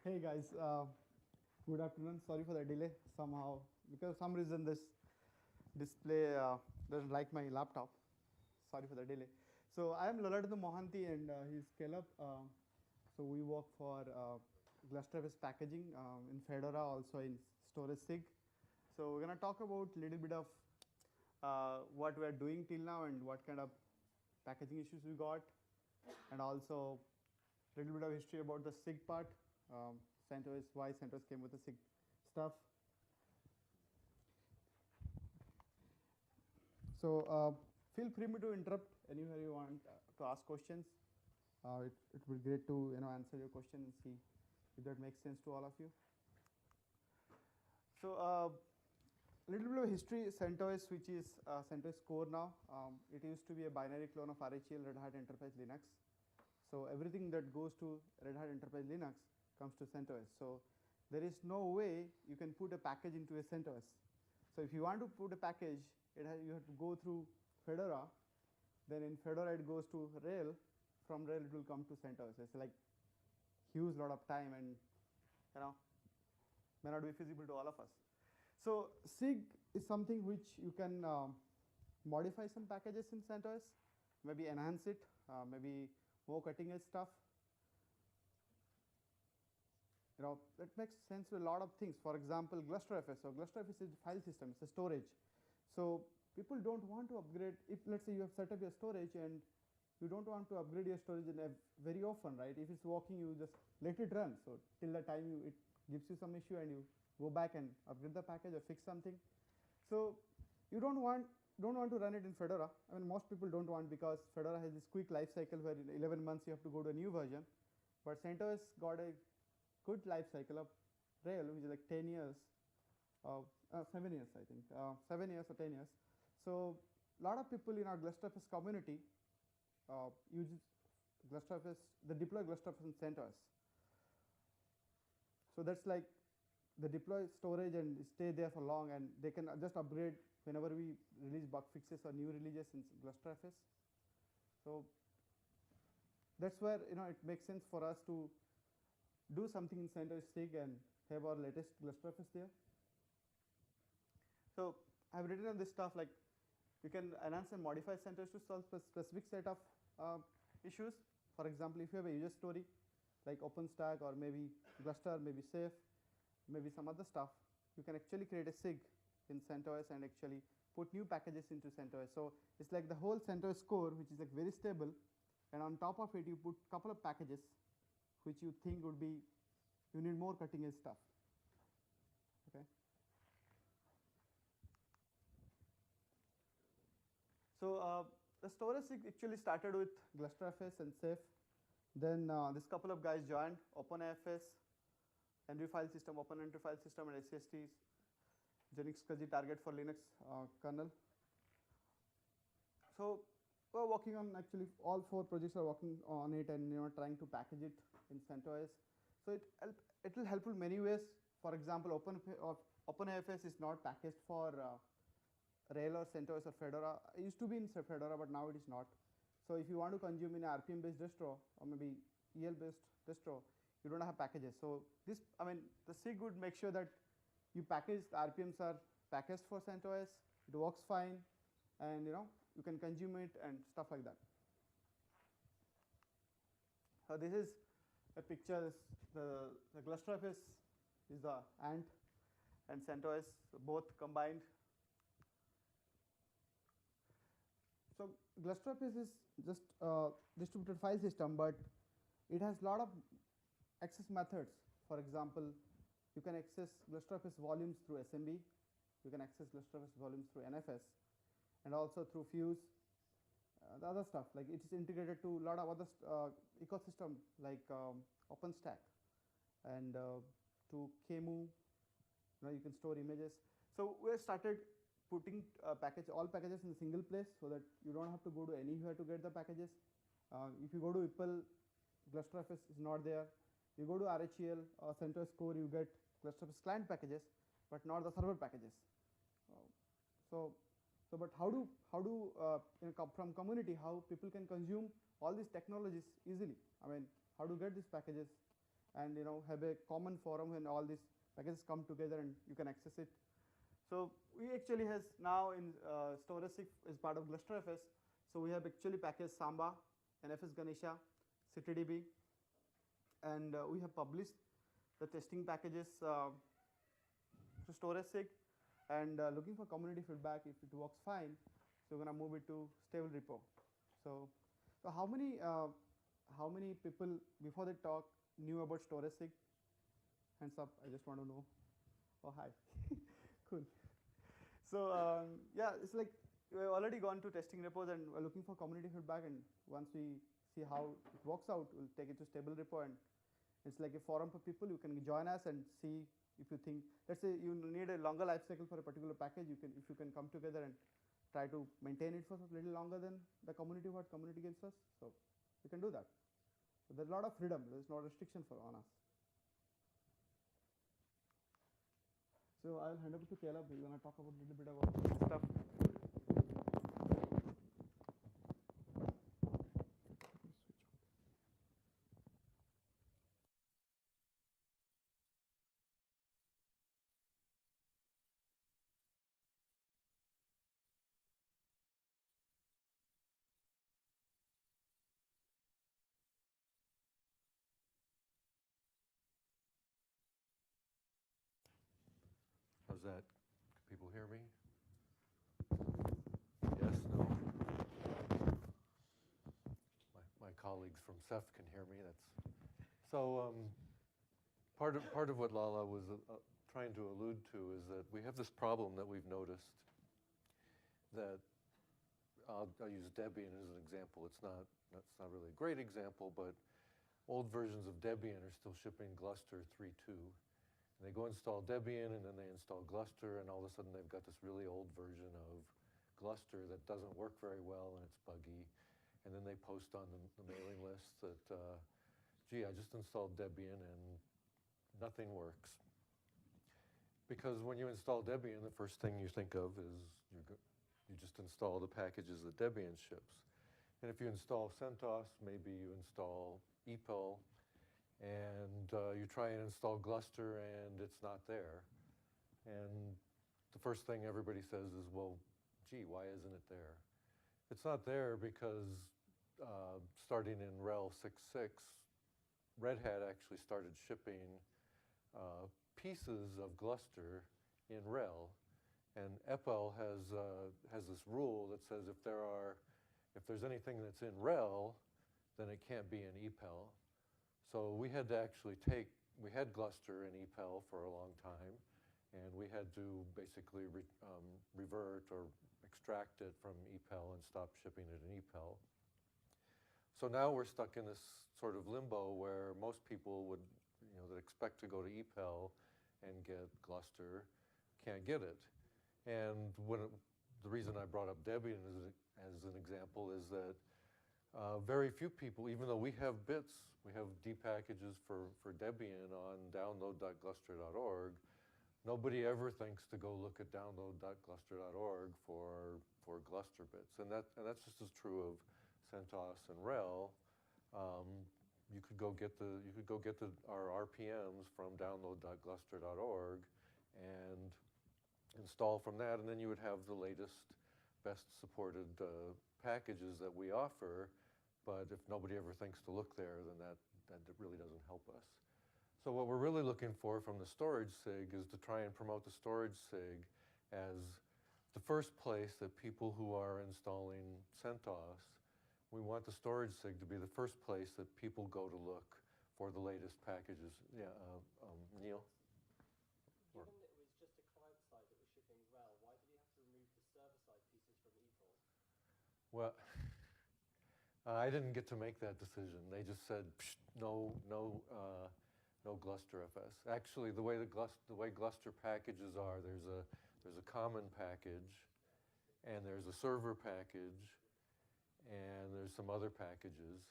Hey guys, good afternoon. Sorry for the delay somehow. Because some reason this display doesn't like my laptop. Sorry for the delay. So I am Laladna Mohanty and he's Caleb. So we work for Glusterfs packaging in Fedora, also in storage SIG. So we're going to talk about a little bit of what we're doing till now and what kind of packaging issues we got, and also a little bit of history about the SIG part, Centos, why Centos came with the SIG stuff. So feel free to interrupt anywhere you want to ask questions. It will be great to answer your question and see if that makes sense to all of you. So a little bit of history. CentOS, which is CentOS core now, it used to be a binary clone of RHEL, Red Hat Enterprise Linux. So everything that goes to Red Hat Enterprise Linux comes to CentOS. So there is no way you can put a package into a CentOS. So if you want to put a package, you have to go through Fedora. Then in Fedora it goes to Rail. From Rail it will come to CentOS. It's like huge lot of time, and may not be feasible to all of us. So SIG is something which you can modify some packages in CentOS, maybe enhance it, maybe more cutting edge stuff. That makes sense to a lot of things. For example, Glusterfs. So Glusterfs is a file system, it's a storage. So people don't want to upgrade. If let's say you have set up your storage and you don't want to upgrade your storage very often, right? If it's working, you just let it run. So till the time it gives you some issue and you go back and upgrade the package or fix something. So you don't want to run it in Fedora. I mean, most people don't want, because Fedora has this quick life cycle where in 11 months you have to go to a new version. But CentOS got a good life cycle of Rail, which is like 10 years, 7 years, I think, 7 years or 10 years. So a lot of people in our Glusterfs community use Glusterfs, they deploy Glusterfs in CentOS. So that's like they deploy storage and stay there for long, and they can just upgrade whenever we release bug fixes or new releases in Glusterfs. So that's where it makes sense for us to do something in CentOS SIG and have our latest Glusterfs there. So I've written on this stuff like you can enhance and modify CentOS to solve a specific set of issues. For example, if you have a user story like OpenStack or maybe Gluster, maybe Safe, maybe some other stuff, you can actually create a SIG in CentOS and actually put new packages into CentOS. So it's like the whole CentOS core, which is like very stable, and on top of it you put a couple of packages which you think would be, you need more cutting edge stuff. Okay. So the storage SIG actually started with Glusterfs and Safe. Then this couple of guys joined, OpenAFS, Entry File System, Open Entry File System, and SCST, Genix SCSI target for Linux kernel. So we're working on, actually all 4 projects are working on it and trying to package it in CentOS. So it will help in many ways. For example, OpenAFS is not packaged for Rail or CentOS or Fedora. It used to be in Fedora, but now it is not. So if you want to consume in an RPM-based distro or maybe EL-based distro, you don't have packages. So this, I mean, the SIG would make sure that you package, the RPMs are packaged for CentOS, it works fine, and you can consume it and stuff like that. So this is a picture. The Glusterfs is the ant and CentOS both combined. So Glusterfs is just a distributed file system, but it has a lot of access methods. For example, you can access Glusterfs volumes through SMB, you can access Glusterfs volumes through NFS, and also through Fuse. The other stuff, like it is integrated to a lot of other ecosystem like OpenStack and to KMU. You can store images. So we started putting all packages in a single place so that you don't have to go to anywhere to get the packages. If you go to IPL, Glusterfs is not there. You go to RHEL or CentOS core, you get Glusterfs client packages, but not the server packages. But how do from community, how people can consume all these technologies easily? I mean, how to get these packages and have a common forum when all these packages come together and you can access it. So we actually has now in storage is part of Glusterfs. So we have actually packaged Samba, NFS Ganesha, CityDB, and we have published the testing packages to StorageSig, and looking for community feedback. If it works fine, so we're gonna move it to stable repo. So how many people before the talk knew about StorageSig? Hands up. I just want to know. Oh, hi. Cool. So yeah, it's like we've already gone to testing repos and we're looking for community feedback. And once we see how it works out, we'll take it to stable repo, and it's like a forum for people. You can join us and see if you think. Let's say you need a longer life cycle for a particular package. If you can come together and try to maintain it for a little longer than the community what community gives us. So you can do that. So there's a lot of freedom. There's no restriction on us. So I'll hand over to Caleb. We're going to talk about a little bit about this stuff. How's that? Can people hear me? Yes, no? My colleagues from CEF can hear me. So part of what Lala was trying to allude to is that we have this problem that we've noticed that I'll use Debian as an example. That's not really a great example, but old versions of Debian are still shipping Gluster 3.2. And they go install Debian, and then they install Gluster, and all of a sudden they've got this really old version of Gluster that doesn't work very well, and it's buggy. And then they post on the mailing list that, gee, I just installed Debian, and nothing works. Because when you install Debian, the first thing you think of is you just install the packages that Debian ships. And if you install Centos, maybe you install EPEL, and you try and install Gluster, and it's not there. And the first thing everybody says is, well, gee, why isn't it there? It's not there because starting in RHEL 6.6, Red Hat actually started shipping pieces of Gluster in RHEL. And EPEL has this rule that says if there's anything that's in RHEL, then it can't be in EPEL. So we had to actually we had Gluster in EPEL for a long time, and we had to basically revert or extract it from EPEL and stop shipping it in EPEL. So now we're stuck in this sort of limbo where most people that expect to go to EPEL and get Gluster can't get it. And the reason I brought up Debian as an example is that very few people, even though we have bits, we have D packages for Debian on download.gluster.org, nobody ever thinks to go look at download.gluster.org for Gluster bits. And that's just as true of CentOS and RHEL. You could go get our RPMs from download.gluster.org and install from that, and then you would have the latest, best supported packages that we offer. But if nobody ever thinks to look there, then that really doesn't help us. So what we're really looking for from the storage SIG is to try and promote the storage SIG as the first place that people who are installing CentOS, we want the storage SIG to be the first place that people go to look for the latest packages. Yeah, Neil? Given that it was just a client side that was shipping RHEL, why did you have to remove the server side pieces from EPEL? Well, I didn't get to make that decision. They just said, no Glusterfs. Actually, the way Gluster packages are, there's a common package, and there's a server package, and there's some other packages.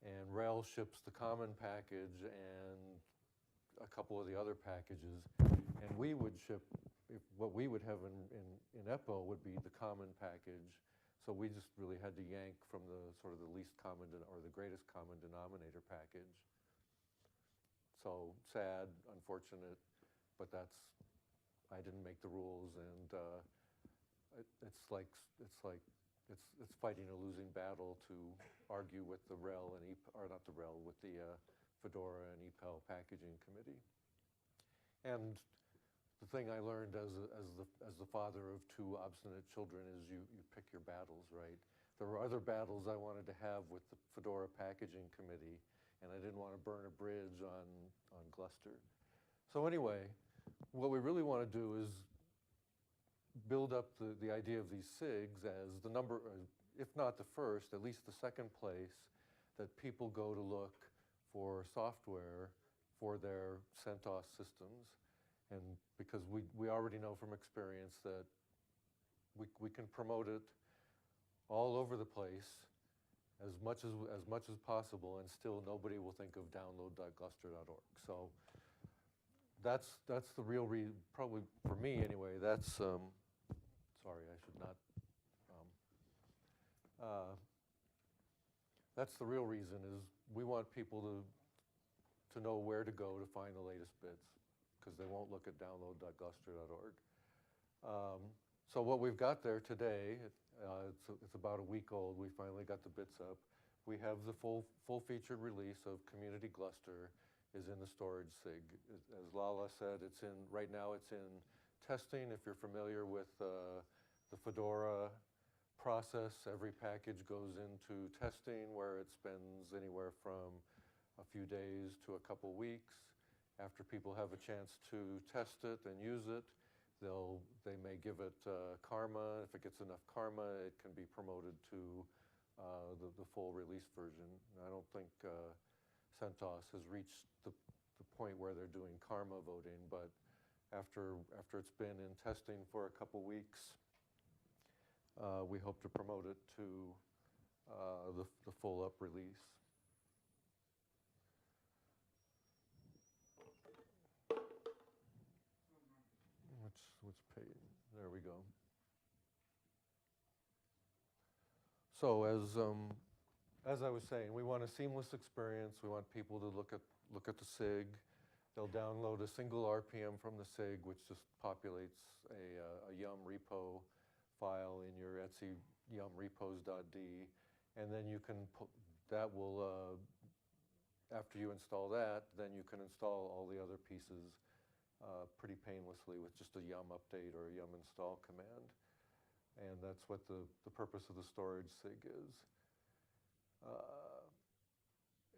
And RHEL ships the common package and a couple of the other packages. And we would ship, what we would have in EPEL would be the common package. So we just really had to yank from the sort of the least common or the greatest common denominator package. So sad, unfortunate, but I didn't make the rules, and it's fighting a losing battle to argue with the RHEL and or not the RHEL, with the Fedora and EPEL packaging committee. And the thing I learned as the father of two obstinate children is you pick your battles, right? There were other battles I wanted to have with the Fedora packaging committee, and I didn't want to burn a bridge on Gluster. So anyway, what we really want to do is build up the idea of these SIGs as the number, if not the first, at least the second place that people go to look for software for their CentOS systems. And because we already know from experience that we can promote it all over the place as much as possible, and still nobody will think of download.gluster.org. So that's the real reason, probably for me anyway. That's sorry, I should not. That's the real reason, is we want people to know where to go to find the latest bits, because they won't look at download.gluster.org. So what we've got there today, it's about a week old. We finally got the bits up. We have the full-featured release of Community Gluster is in the storage SIG. As Lala said, right now it's in testing. If you're familiar with the Fedora process, every package goes into testing, where it spends anywhere from a few days to a couple weeks. After people have a chance to test it and use it, they may give it karma. If it gets enough karma, it can be promoted to the full release version. I don't think CentOS has reached the point where they're doing karma voting, but after it's been in testing for a couple weeks, we hope to promote it to the full up release. Which page? There we go. So as I was saying, we want a seamless experience. We want people to look at the SIG. They'll download a single RPM from the SIG, which just populates a yum repo file in your Etsy yum repos.d, and then you can after you install that, then you can install all the other pieces pretty painlessly with just a yum update or a yum install command. And that's what the purpose of the storage SIG is.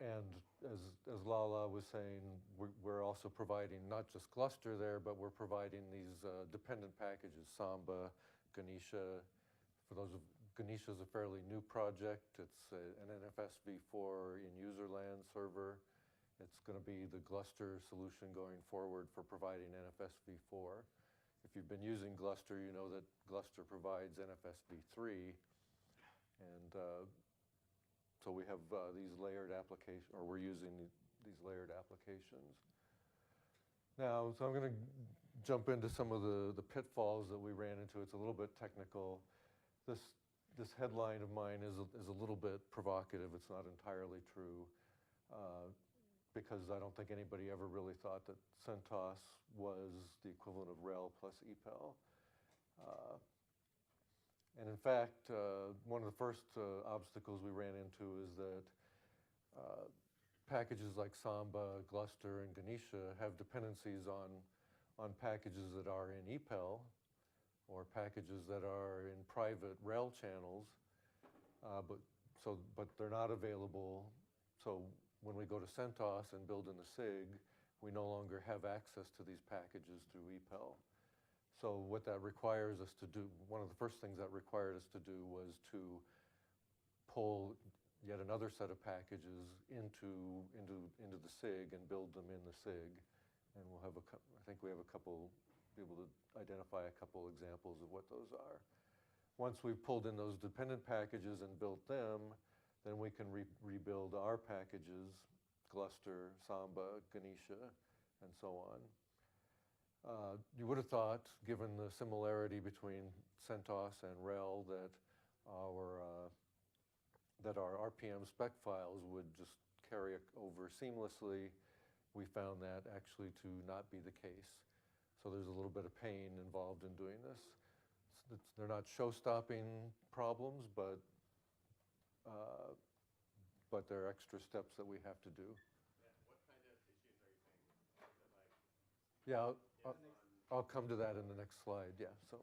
And as Lala was saying, we're also providing not just Gluster there, but we're providing these dependent packages, Samba, Ganesha. Ganesha is a fairly new project. It's an NFS v4 in userland server. It's going to be the Gluster solution going forward for providing NFS v4. If you've been using Gluster, you know that Gluster provides NFS v3, and so we have these layered applications, or we're using these layered applications. Now, so I'm going to jump into some of the pitfalls that we ran into. It's a little bit technical. This headline of mine is a little bit provocative. It's not entirely true, because I don't think anybody ever really thought that CentOS was the equivalent of RHEL plus EPEL. And in fact, one of the first obstacles we ran into is that packages like Samba, Gluster, and Ganesha have dependencies on packages that are in EPEL, or packages that are in private RHEL channels, but they're not available. So when we go to CentOS and build in the SIG, we no longer have access to these packages through EPEL. So what that requires us to do, one of the first things that required us to do was to pull yet another set of packages into the SIG and build them in the SIG. And we'll have I think we have be able to identify a couple examples of what those are. Once we've pulled in those dependent packages and built them, then we can rebuild our packages, Gluster, Samba, Ganesha, and so on. You would have thought, given the similarity between CentOS and RHEL, that our RPM spec files would just carry over seamlessly, we found that actually to not be the case. So there's a little bit of pain involved in doing this. They're not show-stopping problems, but there are extra steps that we have to do. What kind of issues are you saying? Is it like Yeah, I'll come to that in the next slide. Yeah. So,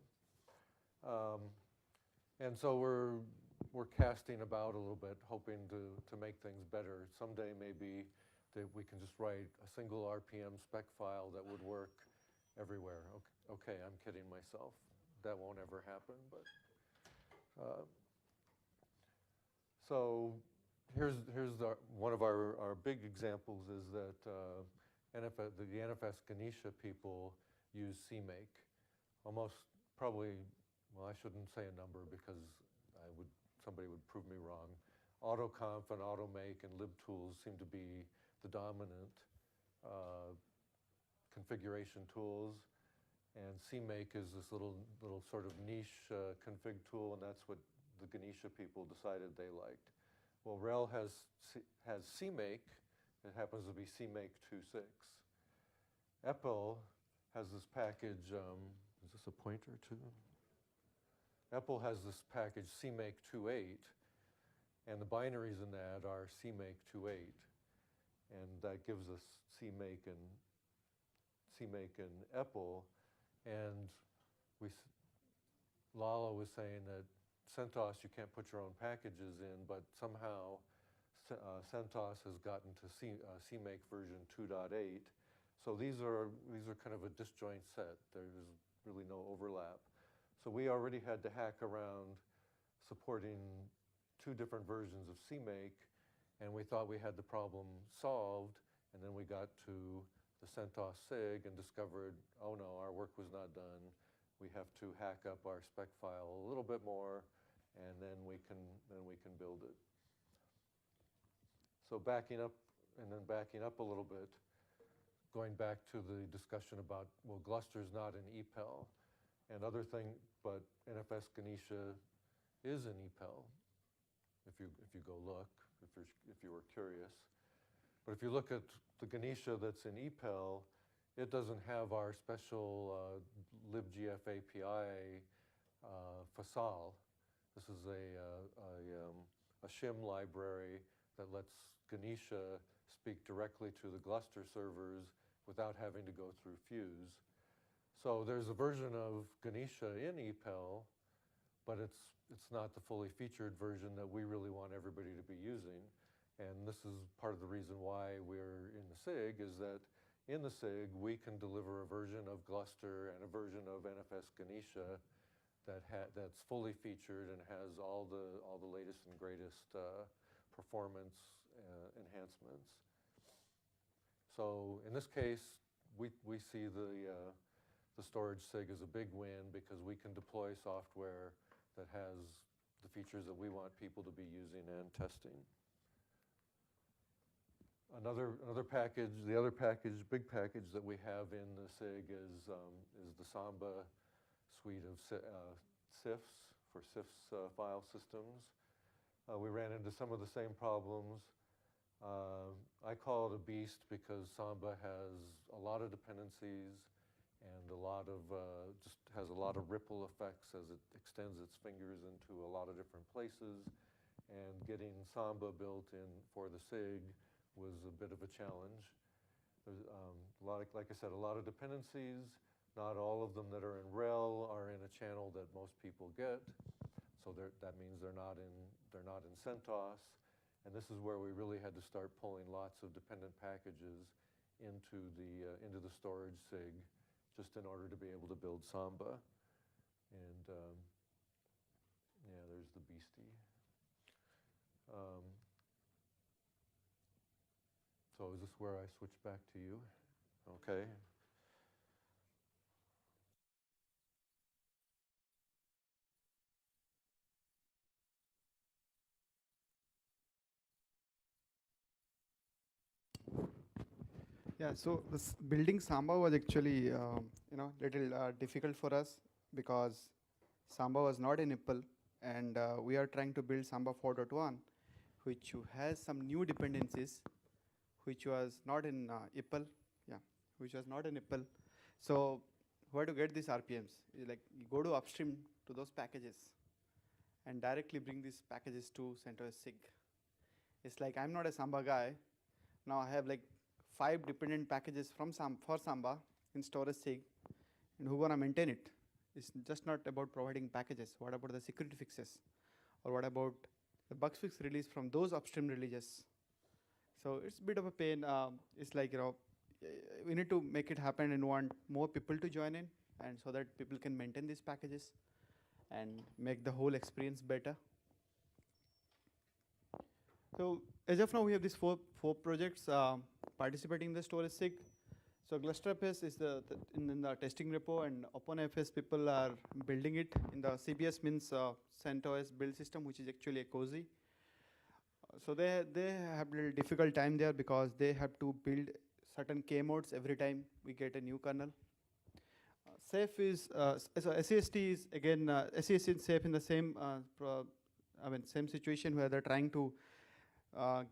and so we're casting about a little bit, hoping to make things better. Someday maybe that we can just write a single RPM spec file that would work everywhere. Okay, I'm kidding myself. That won't ever happen. But so here's one of our big examples is that the NFS Ganesha people use CMake. Almost probably, well, I shouldn't say a number because somebody would prove me wrong. AutoConf and AutoMake and libtools seem to be the dominant configuration tools, and CMake is this little sort of niche config tool, and that's what the Ganesha people decided they liked. Well, RHEL has CMake. It happens to be CMake 2.6. Apple has this package. Is this a pointer too? Apple has this package CMake 2.8, and the binaries in that are CMake 2.8, and that gives us CMake and Apple. And Lala was saying that Centos, you can't put your own packages in, but somehow Centos has gotten to CMake version 2.8. So these are kind of a disjoint set. There's really no overlap. So we already had to hack around supporting 2 different versions of CMake, and we thought we had the problem solved, and then we got to the CentOS SIG and discovered, oh no, our work was not done. We have to hack up our spec file a little bit more, and then we can build it. So backing up a little bit, going back to the discussion about, well, Gluster's not an EPEL, and other thing, but NFS Ganesha is an EPEL. If you go look, if you were curious. But if you look at the Ganesha that's in EPEL, it doesn't have our special libgf API FASAL. This is a shim library that lets Ganesha speak directly to the Gluster servers without having to go through Fuse. So there's a version of Ganesha in EPEL, but it's not the fully featured version that we really want everybody to be using. And this is part of the reason why we're in the SIG, is that in the SIG, we can deliver a version of Gluster and a version of NFS Ganesha that's fully featured and has all the latest and greatest performance enhancements. So in this case, we see the storage SIG as a big win because we can deploy software that has the features that we want people to be using and testing. Another package, the other package, big package that we have in the SIG is the Samba suite of CIFs for CIFs file systems. We ran into some of the same problems. I call it a beast because Samba has a lot of dependencies and just has a lot of ripple effects as it extends its fingers into a lot of different places. And getting Samba built in for the SIG was a bit of a challenge. There's like I said, a lot of dependencies. Not all of them that are in RHEL are in a channel that most people get. So that means they're not in CentOS. And this is where we really had to start pulling lots of dependent packages into the storage SIG just in order to be able to build Samba. And yeah, there's the beastie. So is this where I switch back to you? Okay. Yeah, so this building Samba was actually, little difficult for us because Samba was not in EPEL, and we are trying to build Samba 4.1, which has some new dependencies, which was not in IPL. Yeah, which was not in IPL. So where to get these RPMs? You go to upstream to those packages and directly bring these packages to CentOS SIG. It's like I'm not a Samba guy. Now I have like 5 dependent packages for Samba in storage SIG, and who gonna maintain it? It's just not about providing packages. What about the security fixes? Or what about the bug fix release from those upstream releases? So it's a bit of a pain. It's like, we need to make it happen and want more people to join in, and so that people can maintain these packages and make the whole experience better. So as of now, we have these four projects participating in the storage SIG. So Glusterfs is in the testing repo, and OpenFS people are building it. In the CBS means CentOS build system, which is actually a cozy. So they have a little difficult time there because they have to build certain K modes every time we get a new kernel. Safe is so SEST is again SEST is safe in the same same situation where they're trying to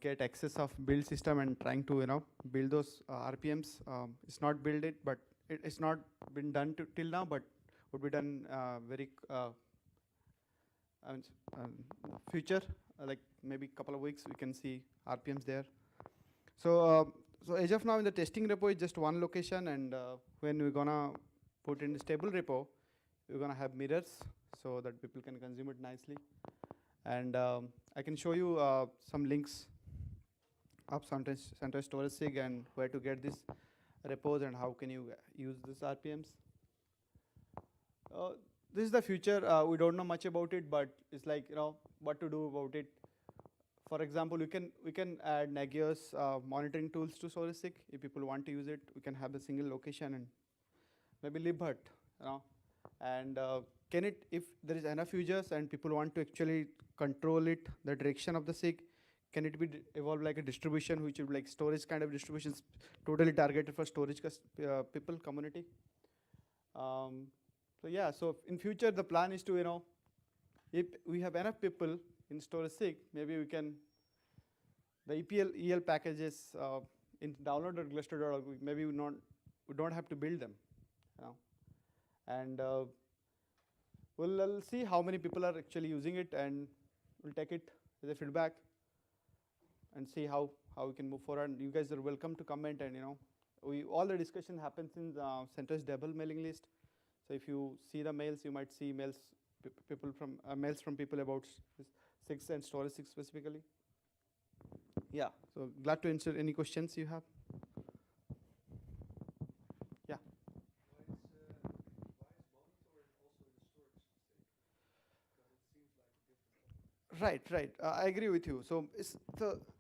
get access of build system and trying to build those RPMs. It's not build it, but it's not been done till now, but would be done very future, like maybe a couple of weeks we can see RPMs there. So so as of now in the testing repo is just one location, and when we're gonna put in the stable repo, we're gonna have mirrors so that people can consume it nicely. And I can show you some links of CentOS storage SIG and where to get these repos and how can you use these RPMs. This is the future. We don't know much about it, but it's like what to do about it. For example, we can add Nagios monitoring tools to storage SIG. If people want to use it, we can have a single location and maybe libhut, and can it, if there is enough users and people want to actually control it, the direction of the SIG, can it be evolved like a distribution which would like storage kind of distributions, totally targeted for storage people community. So yeah, so in future the plan is to if we have enough people in storage SIG, maybe we can the EL packages in download Gluster.org, maybe we don't have to build them, and we'll see how many people are actually using it, and we'll take it as a feedback and see how we can move forward. And you guys are welcome to comment, and all the discussion happens in the CentOS Debug mailing list. So if you see the mails, you might see mails from people about SIG and storage SIG specifically. Yeah, so glad to answer any questions you have. Yeah. Why is monitoring also in the storage state? Because it seems like a different topic. Right. I agree with you. So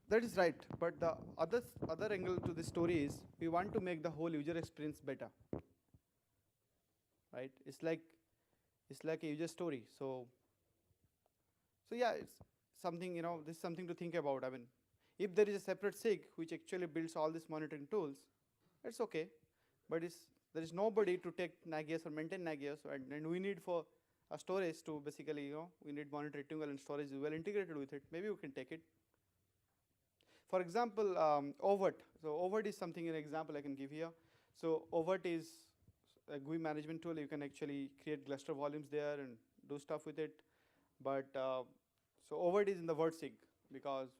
that is right. But the other angle to the story is we want to make the whole user experience better. Right? It's like a user story. So yeah, it's something this is something to think about. I mean, if there is a separate SIG which actually builds all these monitoring tools, it's okay. But there is nobody to take Nagios or maintain Nagios, and we need for a storage to basically, we need monitoring tool and storage well integrated with it. Maybe we can take it. For example, Overt. So Overt is something, an example I can give here. So Overt is a GUI management tool. You can actually create Gluster volumes there and do stuff with it. But so Overt is in the word SIG because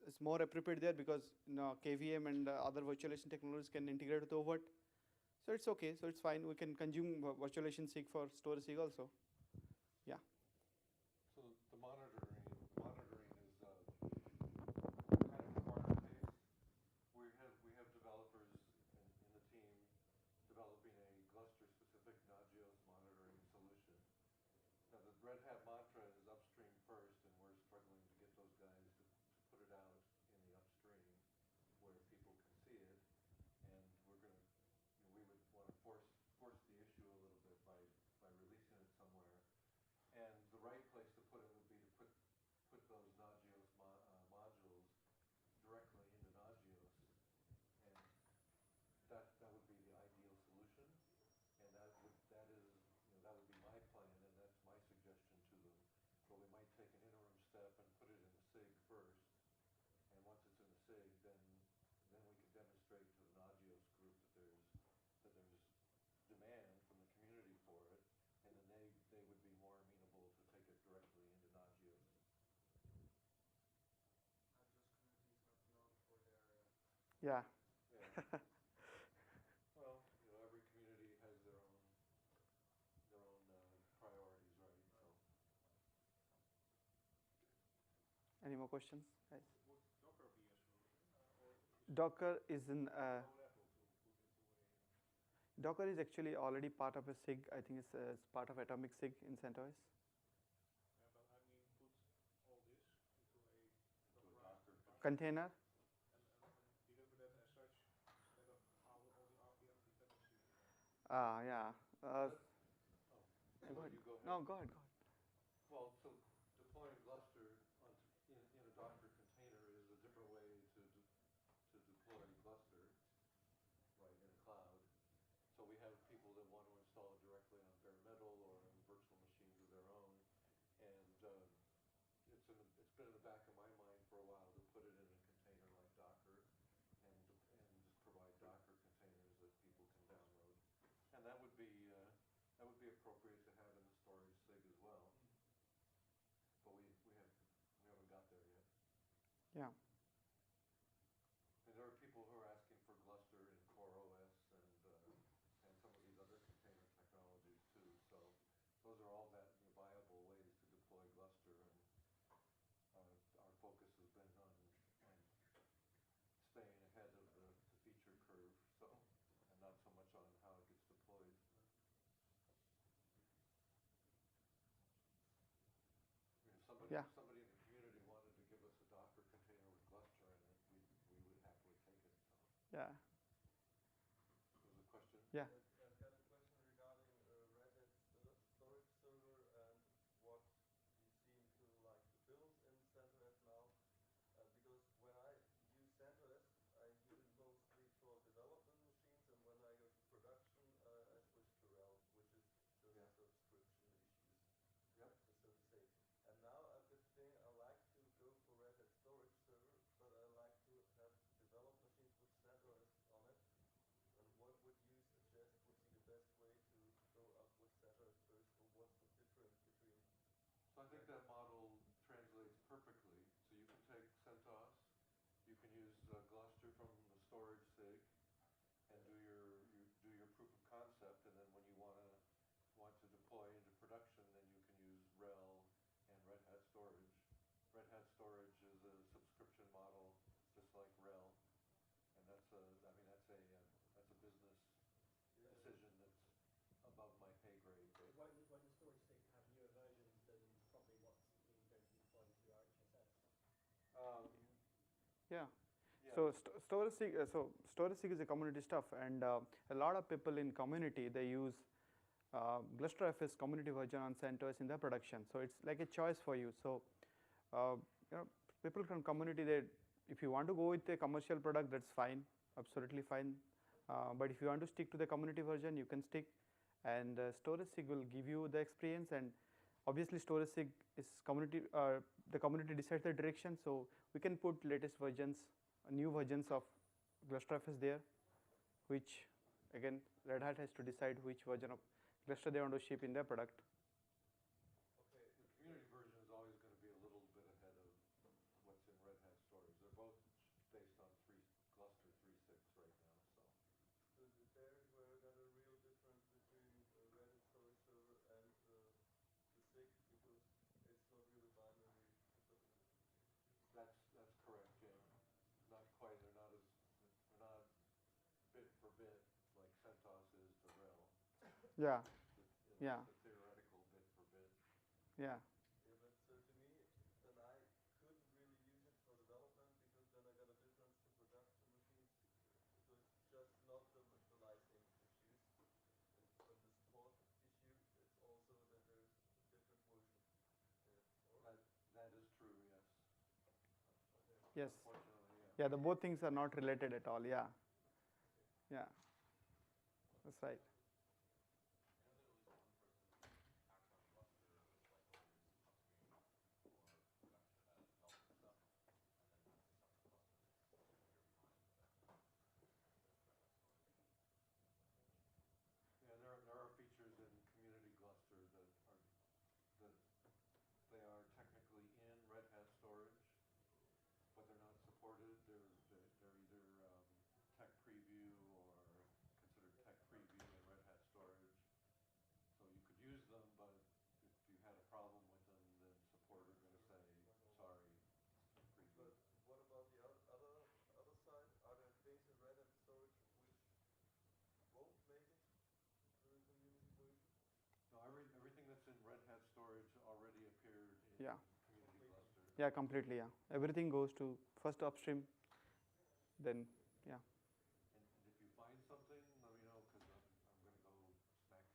it's more appropriate there because KVM and other virtualization technologies can integrate with Overt. So it's okay. So it's fine. We can consume virtualization SIG for storage SIG also. Yeah. So the monitoring is kind of corner case. We have developers in the team developing a Gluster-specific Nagios monitoring solution. Now the Red Hat mantra is upstream first, and we're struggling to get those guys to put it out in the upstream where people can see it, and we would want to force the issue a little bit by releasing it somewhere. And the right place to put it would be to put those Nagios modules directly into Nagios, and that would be the ideal solution. And that would be my plan, and that's my suggestion to them. But we might take an interim step and put it in the SIG first, demonstrate to the Nagios group that there's demand from the community for it, and then they would be more amenable to take it directly into Nagios. Nagios community is not known for their Yeah. Yeah. Well, every community has their own priorities, right? So. Any more questions, guys? Would Docker be a solution, or is Docker is in. low level to put into a? Docker is actually already part of a SIG. I think it's part of atomic SIG in CentOS. Yeah, but I mean, put all this into a Into a Dockerized Docker bucket Container. and deliver that as such instead of all the RPM dependencies. Yeah. Oh, Go ahead. you go ahead. No, go ahead. Go ahead. Well, so deploying Gluster in a Docker container is a different way to deploy Gluster, right, in a cloud. So we have people that want to install it directly on bare metal or on virtual machines of their own, and it's been in the back of my mind for a while to put it in a container like Docker and just provide Docker containers that people can download, and that would be appropriate to have in the storage SIG as well. But we haven't got there yet. Yeah. And there are people who are asking for Gluster in Core OS and some of these other container technologies too. So those are all viable ways to deploy Gluster, and our focus has been on staying ahead of the feature curve, so, and not so much on how it gets deployed. Yeah. If somebody in the community wanted to give us a Docker container with Gluster in it, we would happily take it. So. Yeah. There was a question? Yeah. I've got a question regarding Red Hat storage server and what you seem to like to build in CentOS now. Because when I use CentOS, I use it mostly for development machines, and when I go to production, I switch to RHEL, which is just subscription issues, Yep. so to say. And now I've got the thing, I like to go for Red Hat storage server, but I like to have developed machines with CentOS on it. And what would you suggest would be the best way to go up with CentOS first, or what's the difference between? So I think that model translates perfectly. So you can take CentOS, you can use Gluster from the storage SIG, and do your proof of concept, and then when you want to deploy into production, then you can use RHEL and Red Hat storage. Red Hat storage is a subscription model, just like RHEL, and that's a business decision that's above my pay grade. Won't the storage stick have newer versions than probably what's going to be deployed to RHSS? Yeah. Yeah. So storage SIG is a community stuff, and a lot of people in community, they use Glusterfs community version on CentOS in their production. So it's like a choice for you. So people from community, if you want to go with a commercial product, that's fine, absolutely fine. But if you want to stick to the community version, you can stick, and storage SIG will give you the experience. And obviously storage SIG is community, the community decides the direction, so we can put latest versions, new versions of Glusterfs there, which again Red Hat has to decide which version of Gluster they want to ship in their product. Okay, the community version is always going to be a little bit ahead of what's in Red Hat storage. They're both based on Gluster 3.6 right now. So there is where I got a real difference between Red Hat storage server and the SIG, because it's not really binary. That's correct. Yeah, not quite. They're not bit for bit like CentOS is to RHEL. Yeah. It's Yeah. the theoretical bit for bit. Yeah. Yeah, but so to me, then I couldn't really use it for development, because then I got a difference to production machines. So it's just not the licensing issues. And the support issue, it's also that there's different versions. That is true. Yes. Okay. Yes. Unfortunately, yeah. Yeah, the both things are not related at all. Yeah. Yeah. That's right. Yeah. community cluster. Yeah, completely, yeah. Everything goes to first upstream, then, yeah. And if you find something, let me know, because I'm going to go smack somebody.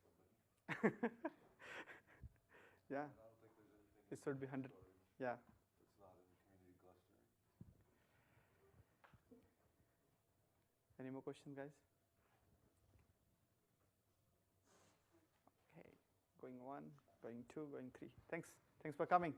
Yeah, And I don't think there's anything it in should be central 100. storage Yeah. that's not in community clustering. Any more questions, guys? Okay, going 1, going 2, going 3. Thanks for coming.